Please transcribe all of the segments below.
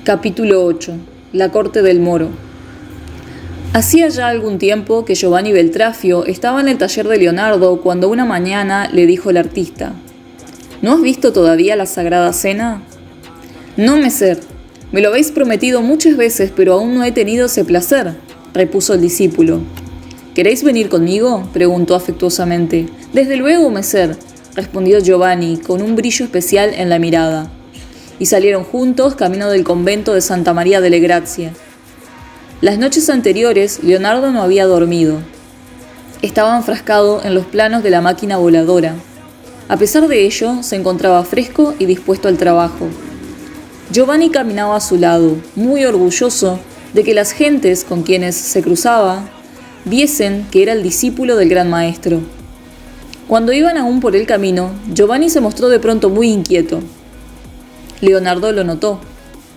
Capítulo 8. La corte del Moro. Hacía ya algún tiempo que Giovanni Beltrafio estaba en el taller de Leonardo cuando una mañana le dijo el artista: ¿No has visto todavía la Sagrada Cena? No, meser, me lo habéis prometido muchas veces, pero aún no he tenido ese placer, repuso el discípulo. ¿Queréis venir conmigo?, preguntó afectuosamente. Desde luego, meser, respondió Giovanni con un brillo especial en la mirada. Y salieron juntos camino del convento de Santa María delle Grazie. Las noches anteriores, Leonardo no había dormido. Estaba enfrascado en los planos de la máquina voladora. A pesar de ello, se encontraba fresco y dispuesto al trabajo. Giovanni caminaba a su lado, muy orgulloso de que las gentes con quienes se cruzaba viesen que era el discípulo del gran maestro. Cuando iban aún por el camino, Giovanni se mostró de pronto muy inquieto. Leonardo lo notó,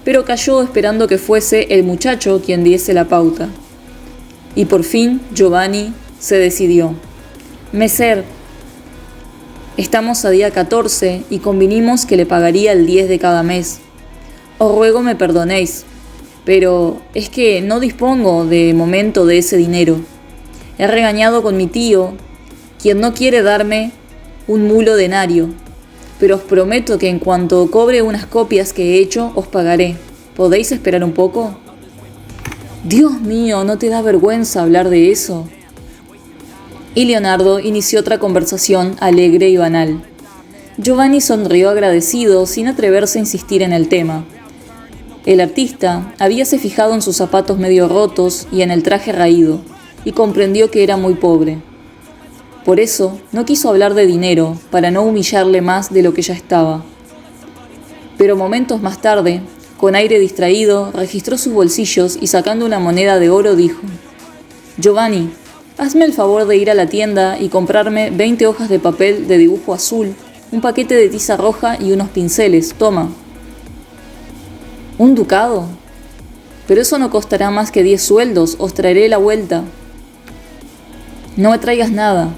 pero calló esperando que fuese el muchacho quien diese la pauta. Y por fin Giovanni se decidió. Meser, estamos a día 14 y convinimos que le pagaría el 10 de cada mes. Os ruego me perdonéis, pero es que no dispongo de momento de ese dinero. He regañado con mi tío, quien no quiere darme un mulo denario. Pero os prometo que en cuanto cobre unas copias que he hecho, os pagaré. ¿Podéis esperar un poco? Dios mío, ¿no te da vergüenza hablar de eso? Y Leonardo inició otra conversación alegre y banal. Giovanni sonrió agradecido sin atreverse a insistir en el tema. El artista habíase fijado en sus zapatos medio rotos y en el traje raído, y comprendió que era muy pobre. Por eso, no quiso hablar de dinero, para no humillarle más de lo que ya estaba. Pero momentos más tarde, con aire distraído, registró sus bolsillos y sacando una moneda de oro dijo: Giovanni, hazme el favor de ir a la tienda y comprarme 20 hojas de papel de dibujo azul, un paquete de tiza roja y unos pinceles, toma. ¿Un ducado? Pero eso no costará más que 10 sueldos, os traeré la vuelta. No me traigas nada.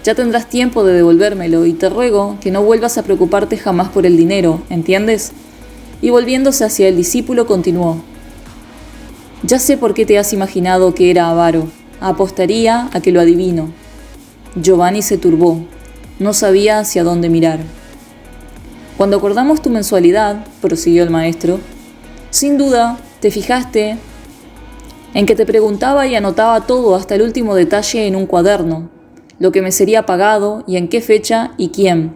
Ya tendrás tiempo de devolvérmelo y te ruego que no vuelvas a preocuparte jamás por el dinero, ¿entiendes? Y volviéndose hacia el discípulo continuó: Ya sé por qué te has imaginado que era avaro. Apostaría a que lo adivino. Giovanni se turbó. No sabía hacia dónde mirar. Cuando acordamos tu mensualidad, prosiguió el maestro, sin duda te fijaste en que te preguntaba y anotaba todo hasta el último detalle en un cuaderno, lo que me sería pagado y en qué fecha y quién.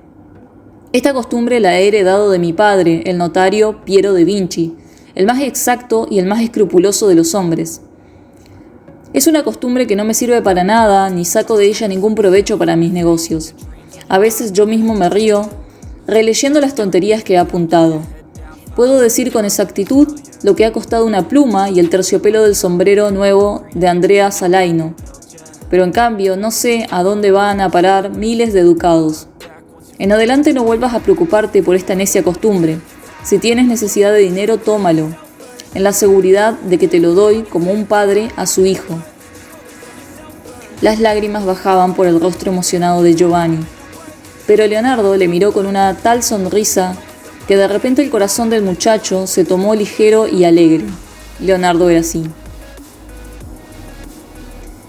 Esta costumbre la he heredado de mi padre, el notario Piero de Vinci, el más exacto y el más escrupuloso de los hombres. Es una costumbre que no me sirve para nada, ni saco de ella ningún provecho para mis negocios. A veces yo mismo me río, releyendo las tonterías que he apuntado. Puedo decir con exactitud lo que ha costado una pluma y el terciopelo del sombrero nuevo de Andrea Salaino. Pero en cambio no sé a dónde van a parar miles de ducados. En adelante no vuelvas a preocuparte por esta necia costumbre. Si tienes necesidad de dinero, tómalo, en la seguridad de que te lo doy como un padre a su hijo. Las lágrimas bajaban por el rostro emocionado de Giovanni, pero Leonardo le miró con una tal sonrisa que de repente el corazón del muchacho se tomó ligero y alegre. Leonardo era así.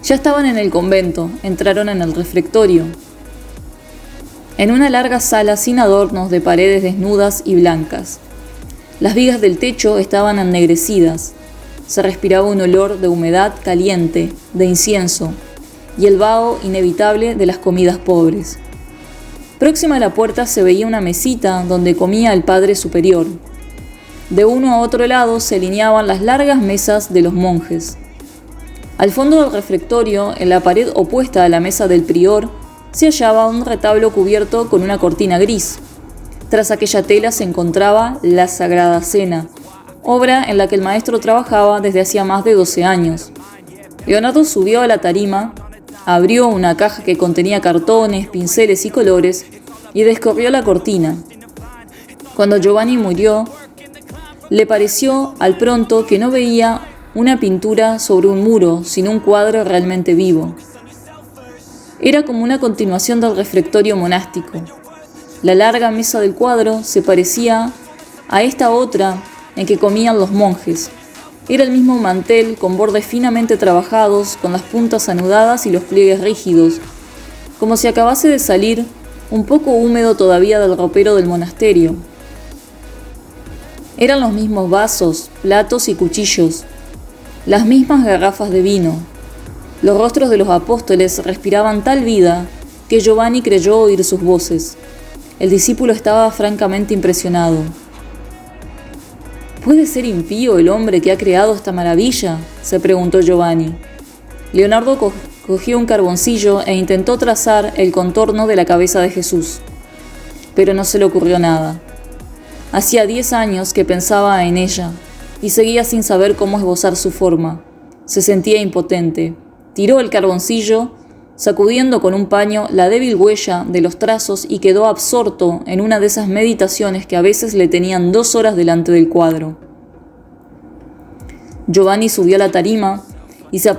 Ya estaban en el convento, entraron en el refectorio. En una larga sala sin adornos de paredes desnudas y blancas. Las vigas del techo estaban ennegrecidas. Se respiraba un olor de humedad caliente, de incienso, y el vaho inevitable de las comidas pobres. Próxima a la puerta se veía una mesita donde comía el padre superior. De uno a otro lado se alineaban las largas mesas de los monjes. Al fondo del refectorio, en la pared opuesta a la mesa del prior, se hallaba un retablo cubierto con una cortina gris. Tras aquella tela se encontraba la Sagrada Cena, obra en la que el maestro trabajaba desde hacía más de 12 años. Leonardo subió a la tarima, abrió una caja que contenía cartones, pinceles y colores y descorrió la cortina. Cuando Giovanni murió, le pareció al pronto que no veía una pintura sobre un muro, sino un cuadro realmente vivo. Era como una continuación del refectorio monástico. La larga mesa del cuadro se parecía a esta otra en que comían los monjes. Era el mismo mantel con bordes finamente trabajados, con las puntas anudadas y los pliegues rígidos, como si acabase de salir, un poco húmedo todavía del ropero del monasterio. Eran los mismos vasos, platos y cuchillos, las mismas garrafas de vino. Los rostros de los apóstoles respiraban tal vida que Giovanni creyó oír sus voces. El discípulo estaba francamente impresionado. ¿Puede ser impío el hombre que ha creado esta maravilla?, se preguntó Giovanni. Leonardo cogió un carboncillo e intentó trazar el contorno de la cabeza de Jesús, pero no se le ocurrió nada. Hacía 10 años que pensaba en ella y seguía sin saber cómo esbozar su forma. Se sentía impotente. Tiró el carboncillo, sacudiendo con un paño la débil huella de los trazos, y quedó absorto en una de esas meditaciones que a veces le tenían 2 horas delante del cuadro. Giovanni subió a la tarima y se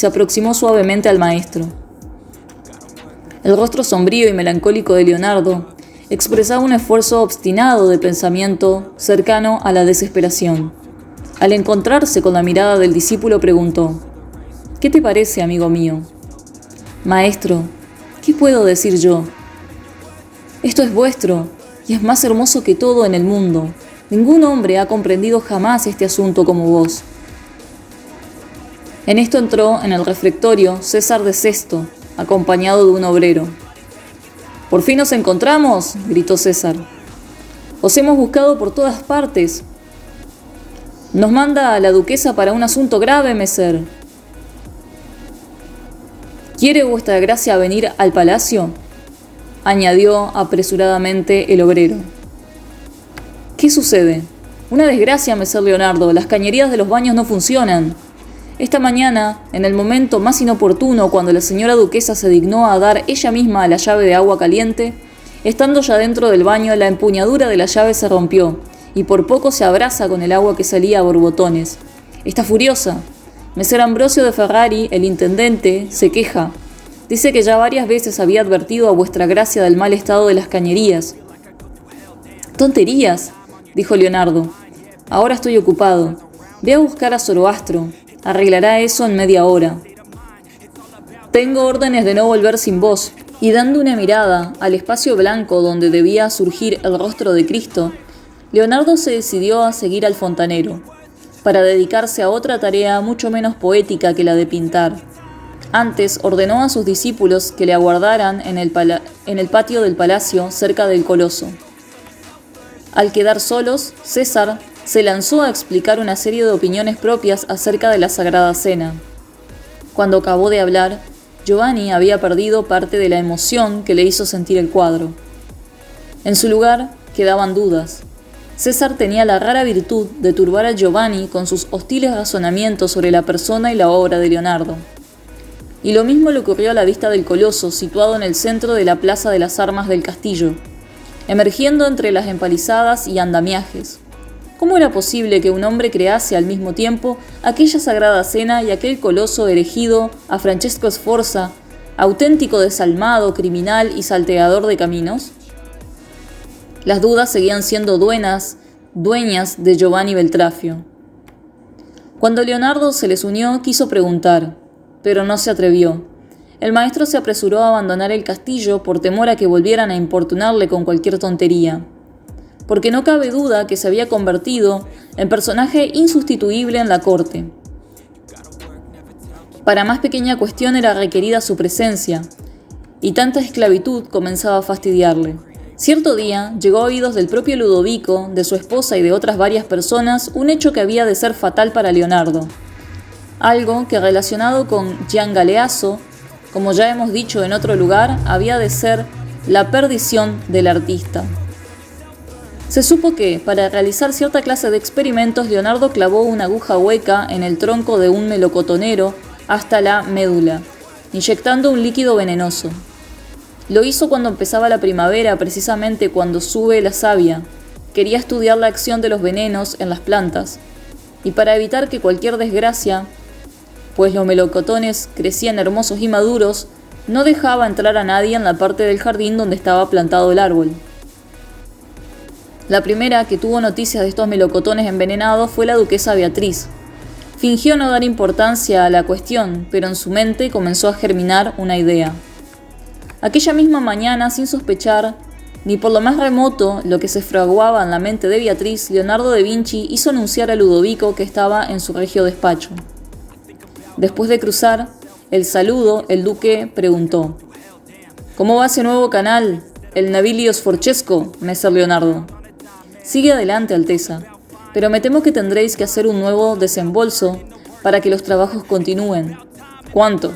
aproximó suavemente al maestro. El rostro sombrío y melancólico de Leonardo expresaba un esfuerzo obstinado de pensamiento cercano a la desesperación. Al encontrarse con la mirada del discípulo preguntó: «¿Qué te parece, amigo mío?» «Maestro, ¿qué puedo decir yo? Esto es vuestro y es más hermoso que todo en el mundo. Ningún hombre ha comprendido jamás este asunto como vos». En esto entró en el refectorio César de Sesto, acompañado de un obrero. «¡Por fin nos encontramos!», gritó César. «Os hemos buscado por todas partes. Nos manda a la duquesa para un asunto grave, meser. ¿Quiere vuestra gracia venir al palacio?», añadió apresuradamente el obrero. «¿Qué sucede?». «Una desgracia, meser Leonardo. Las cañerías de los baños no funcionan. Esta mañana, en el momento más inoportuno, cuando la señora duquesa se dignó a dar ella misma la llave de agua caliente, estando ya dentro del baño, la empuñadura de la llave se rompió y por poco se abraza con el agua que salía a borbotones. Está furiosa. Meser Ambrosio de Ferrari, el intendente, se queja. Dice que ya varias veces había advertido a vuestra gracia del mal estado de las cañerías». «Tonterías», dijo Leonardo. «Ahora estoy ocupado. Ve a buscar a Zoroastro. Arreglará eso en media hora. Tengo órdenes de no volver sin vos». Y dando una mirada al espacio blanco donde debía surgir el rostro de Cristo, Leonardo se decidió a seguir al fontanero, para dedicarse a otra tarea mucho menos poética que la de pintar. Antes ordenó a sus discípulos que le aguardaran en el patio del palacio cerca del Coloso. Al quedar solos, César se lanzó a explicar una serie de opiniones propias acerca de la Sagrada Cena. Cuando acabó de hablar, Giovanni había perdido parte de la emoción que le hizo sentir el cuadro. En su lugar quedaban dudas. César tenía la rara virtud de turbar a Giovanni con sus hostiles razonamientos sobre la persona y la obra de Leonardo. Y lo mismo le ocurrió a la vista del Coloso, situado en el centro de la Plaza de las Armas del castillo, emergiendo entre las empalizadas y andamiajes. ¿Cómo era posible que un hombre crease al mismo tiempo aquella sagrada cena y aquel coloso erigido a Francesco Sforza, auténtico desalmado, criminal y salteador de caminos? Las dudas seguían siendo dueñas de Giovanni Beltrafio. Cuando Leonardo se les unió, quiso preguntar, pero no se atrevió. El maestro se apresuró a abandonar el castillo por temor a que volvieran a importunarle con cualquier tontería, porque no cabe duda que se había convertido en personaje insustituible en la corte. Para más pequeña cuestión era requerida su presencia, y tanta esclavitud comenzaba a fastidiarle. Cierto día llegó a oídos del propio Ludovico, de su esposa y de otras varias personas, un hecho que había de ser fatal para Leonardo. Algo que, relacionado con Gian Galeazzo, como ya hemos dicho en otro lugar, había de ser la perdición del artista. Se supo que, para realizar cierta clase de experimentos, Leonardo clavó una aguja hueca en el tronco de un melocotonero hasta la médula, inyectando un líquido venenoso. Lo hizo cuando empezaba la primavera, precisamente cuando sube la savia. Quería estudiar la acción de los venenos en las plantas, y para evitar que cualquier desgracia, pues los melocotones crecían hermosos y maduros, No dejaba entrar a nadie en la parte del jardín donde estaba plantado el árbol. La primera que tuvo noticias de estos melocotones envenenados fue la duquesa Beatriz. Fingió no dar importancia a la cuestión, pero en su mente comenzó a germinar una idea. Aquella misma mañana, sin sospechar ni por lo más remoto lo que se fraguaba en la mente de Beatriz, Leonardo da Vinci hizo anunciar a Ludovico que estaba en su regio despacho. Después de cruzar el saludo, el duque preguntó: «¿Cómo va ese nuevo canal, el Navilio Sforzesco, Messer Leonardo?» «Sigue adelante, Alteza, pero me temo que tendréis que hacer un nuevo desembolso para que los trabajos continúen». «¿Cuánto?»,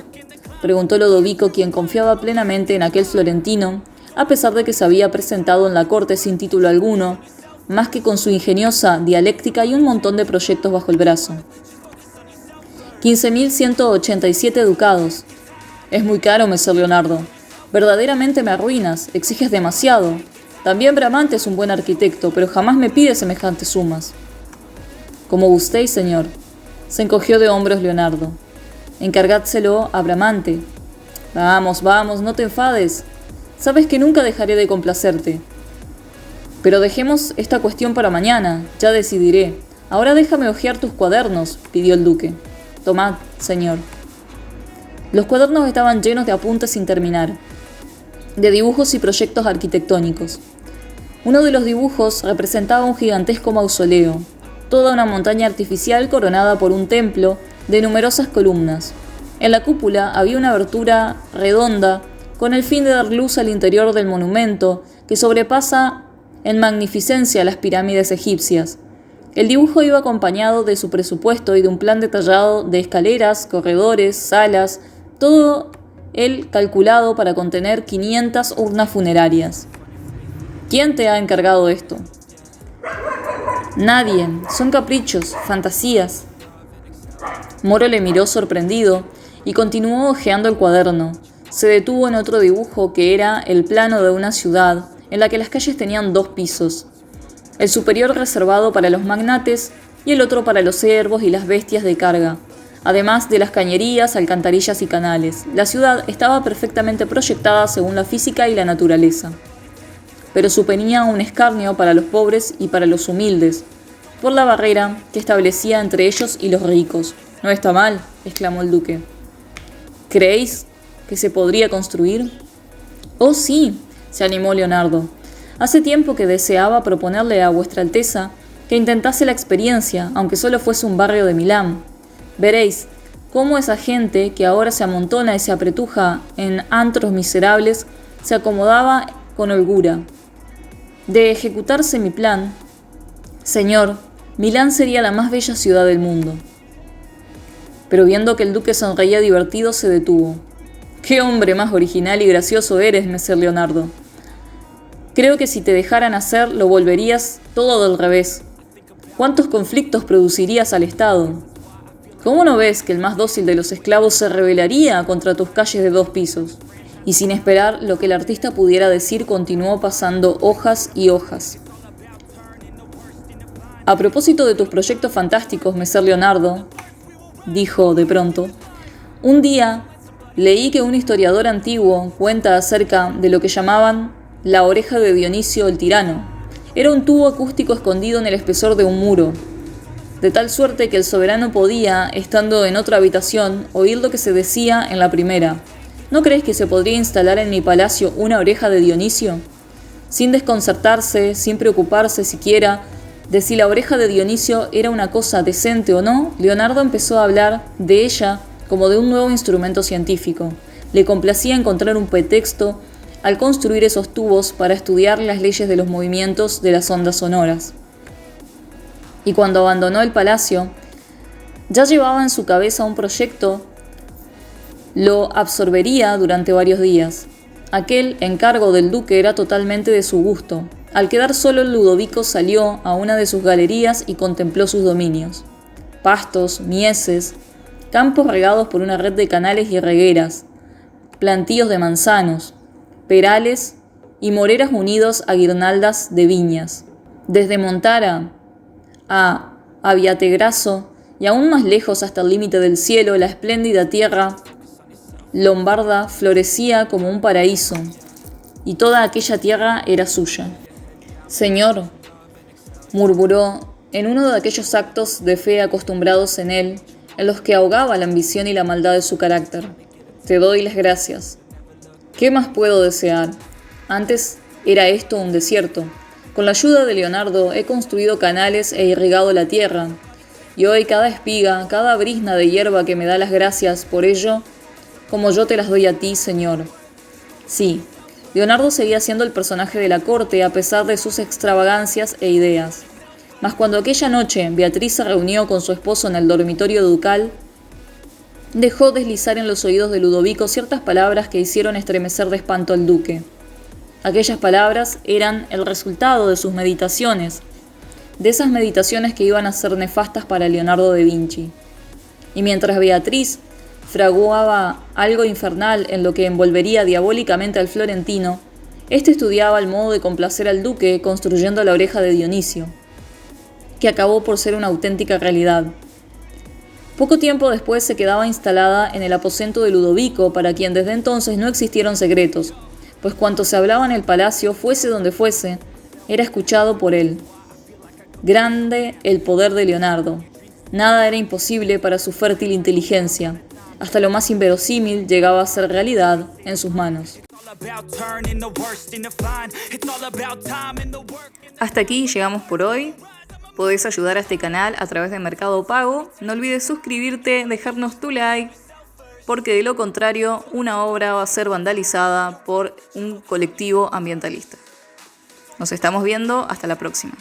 preguntó Ludovico, quien confiaba plenamente en aquel florentino, a pesar de que se había presentado en la corte sin título alguno, más que con su ingeniosa dialéctica y un montón de proyectos bajo el brazo. 15.187 ducados. «Es muy caro, Messer Leonardo. Verdaderamente me arruinas, exiges demasiado. También Bramante es un buen arquitecto, pero jamás me pide semejantes sumas». «Como gustéis, señor», se encogió de hombros Leonardo. «Encargádselo a Bramante». «Vamos, vamos, no te enfades. Sabes que nunca dejaré de complacerte». «Pero dejemos esta cuestión para mañana, ya decidiré. Ahora déjame hojear tus cuadernos», pidió el duque. «Tomad, señor». Los cuadernos estaban llenos de apuntes sin terminar, de dibujos y proyectos arquitectónicos. Uno de los dibujos representaba un gigantesco mausoleo, toda una montaña artificial coronada por un templo de numerosas columnas. En la cúpula había una abertura redonda con el fin de dar luz al interior del monumento, que sobrepasa en magnificencia las pirámides egipcias. El dibujo iba acompañado de su presupuesto y de un plan detallado de escaleras, corredores, salas, todo él calculado para contener 500 urnas funerarias. «¿Quién te ha encargado esto?» «Nadie, son caprichos, fantasías». Moro le miró sorprendido y continuó hojeando el cuaderno. Se detuvo en otro dibujo que era el plano de una ciudad en la que las calles tenían 2 pisos. El superior reservado para los magnates y el otro para los ciervos y las bestias de carga, además de las cañerías, alcantarillas y canales. La ciudad estaba perfectamente proyectada según la física y la naturaleza, pero suponía un escarnio para los pobres y para los humildes, por la barrera que establecía entre ellos y los ricos. «No está mal», exclamó el duque. «¿Creéis que se podría construir?» «Oh, sí», se animó Leonardo. «Hace tiempo que deseaba proponerle a Vuestra Alteza que intentase la experiencia, aunque solo fuese un barrio de Milán. Veréis cómo esa gente que ahora se amontona y se apretuja en antros miserables se acomodaba con holgura. De ejecutarse mi plan, señor, Milán sería la más bella ciudad del mundo». Pero viendo que el duque sonreía divertido, se detuvo. «Qué hombre más original y gracioso eres, Messer Leonardo. Creo que si te dejaran hacer, lo volverías todo del revés. ¿Cuántos conflictos producirías al Estado? ¿Cómo no ves que el más dócil de los esclavos se rebelaría contra tus calles de 2 pisos?» Y sin esperar lo que el artista pudiera decir, continuó pasando hojas y hojas. «A propósito de tus proyectos fantásticos, Messer Leonardo», dijo de pronto, «un día leí que un historiador antiguo cuenta acerca de lo que llamaban la oreja de Dionisio el tirano. Era un tubo acústico escondido en el espesor de un muro, de tal suerte que el soberano podía, estando en otra habitación, oír lo que se decía en la primera. ¿No crees que se podría instalar en mi palacio una oreja de Dionisio?» Sin desconcertarse, sin preocuparse siquiera de si la oreja de Dionisio era una cosa decente o no, Leonardo empezó a hablar de ella como de un nuevo instrumento científico. Le complacía encontrar un pretexto al construir esos tubos para estudiar las leyes de los movimientos de las ondas sonoras. Y cuando abandonó el palacio, ya llevaba en su cabeza un proyecto, lo absorbería durante varios días. Aquel encargo del duque era totalmente de su gusto. Al quedar solo, Ludovico salió a una de sus galerías y contempló sus dominios. Pastos, mieses, campos regados por una red de canales y regueras, plantíos de manzanos, perales y moreras unidos a guirnaldas de viñas. Desde Montara a Aviategraso y aún más lejos hasta el límite del cielo, la espléndida tierra Lombarda florecía como un paraíso, y toda aquella tierra era suya. Señor, murmuró, en uno de aquellos actos de fe acostumbrados en él, en los que ahogaba la ambición y la maldad de su carácter, te doy las gracias. ¿Qué más puedo desear? Antes era esto un desierto. Con la ayuda de Leonardo he construido canales e irrigado la tierra, y hoy cada espiga, cada brizna de hierba que me da las gracias por ello, como yo te las doy a ti, Señor. Sí, Leonardo seguía siendo el personaje de la corte a pesar de sus extravagancias e ideas. Mas cuando aquella noche Beatriz se reunió con su esposo en el dormitorio ducal, dejó deslizar en los oídos de Ludovico ciertas palabras que hicieron estremecer de espanto al duque. Aquellas palabras eran el resultado de sus meditaciones, de esas meditaciones que iban a ser nefastas para Leonardo da Vinci. Y mientras Beatriz fraguaba algo infernal en lo que envolvería diabólicamente al florentino, éste estudiaba el modo de complacer al duque construyendo la oreja de Dionisio, que acabó por ser una auténtica realidad. Poco tiempo después se quedaba instalada en el aposento de Ludovico, para quien desde entonces no existieron secretos, pues cuanto se hablaba en el palacio, fuese donde fuese, era escuchado por él. Grande el poder de Leonardo. Nada era imposible para su fértil inteligencia. Hasta lo más inverosímil llegaba a ser realidad en sus manos. Hasta aquí llegamos por hoy. Podés ayudar a este canal a través de Mercado Pago. No olvides suscribirte, dejarnos tu like, porque de lo contrario una obra va a ser vandalizada por un colectivo ambientalista. Nos estamos viendo, hasta la próxima.